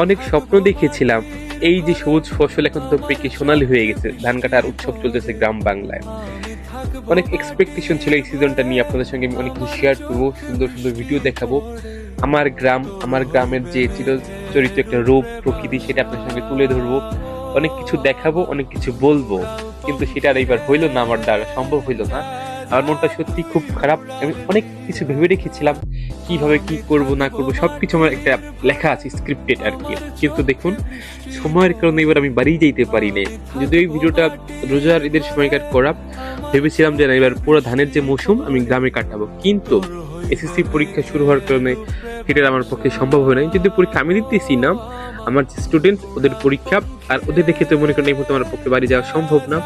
অনেক স্বপ্ন দেখেছিলাম। এই যে সবুজ ফসল এখন তো পেকে সোনালী হয়ে গেছে, ধান কাটার উৎসব চলতেছে গ্রাম বাংলায়। অনেক এক্সপেকটেশন ছিল এই সিজনটা নিয়ে, আপনাদের সঙ্গে আমি অনেক কিছু শেয়ার করবো, সুন্দর সুন্দর ভিডিও দেখাবো। আমার গ্রাম, আমার গ্রামের যে চিরচরিত একটা রূপ প্রকৃতি, সেটা আপনার সঙ্গে তুলে ধরবো, অনেক কিছু দেখাবো, অনেক কিছু বলবো। কিন্তু সেটা আর এইবার হইলো না, আমার দ্বারা সম্ভব হইলো না। আমার মনটা সত্যি খুব খারাপ। আমি অনেক কিছু ভেবে রেখেছিলাম, কিভাবে কি করব না করব সবকিছু আমার একটা লেখা আছে, স্ক্রিপ্টেড আর কি। কিন্তু দেখুন, সময়ের কারণে এবার আমি বাড়ি যেতে পারি নাই। যদি এই ভিডিওটা রোজার ঈদের সময়কার করা, ভেবেছিলাম যে না, এবার পুরো ধানের যে মৌসুম আমি গ্রামে কাটাবো, কিন্তু এসএসসি পরীক্ষা শুরু হওয়ার কারণে সেটা আমার পক্ষে সম্ভব হয় নাই। যদি পরীক্ষা আমি দিতেছি না, আমার যে স্টুডেন্ট ওদের পরীক্ষা, আর ওদের দেখে তো মনে করেন এই মুহূর্তে আমার পক্ষে বাড়ি যাওয়া সম্ভব না।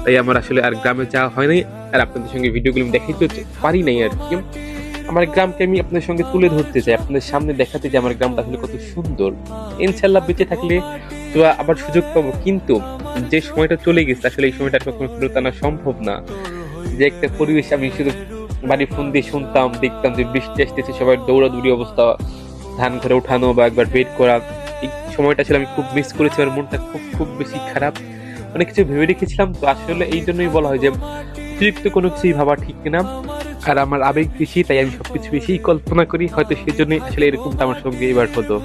তাই আমার আসলে আর গ্রামে যাওয়া হয় নাই, আর আপনাদের সঙ্গে ভিডিওগুলো আমি দেখাইতে পারি নাই আর কি। আমার গ্রামকে আমি আপনাদের সঙ্গে তুলে ধরতে চাই, আপনাদের সামনে দেখাতে যে আমার গ্রামটা আসলে কত সুন্দর। ইনশাল্লাহ বেঁচে থাকলে তো আবার সুযোগ পাবো, কিন্তু যে সময়টা চলে গেছে আসলে এই সময়টা আর কখনো ফেরত আনা সম্ভব না। যে একটা পরিবেশ আমি শুধু বাড়ি ফোন দিয়ে শুনতাম, দেখতাম যে বৃষ্টি আসতেছে, সবাই দৌড়াদৌড়ি অবস্থা, ধান ঘরে ওঠানো বা একবার ওয়েট করা, এই সময়টা আসলে আমি খুব মিস করেছি। আর মনটা খুব খুব বেশি খারাপ। অনেক কিছু ভেবে রেখেছিলাম, তো আসলে এই জন্যই বলা হয় যে অতিরিক্ত কোনো কিছুই ভাবা ঠিক না। আর আমার আবেগ বেশি, তাই আমি সবকিছু বেশি কল্পনা করি, হয়তো সেই জন্যই আসলে এরকমটা আমার সঙ্গে এবার হতো।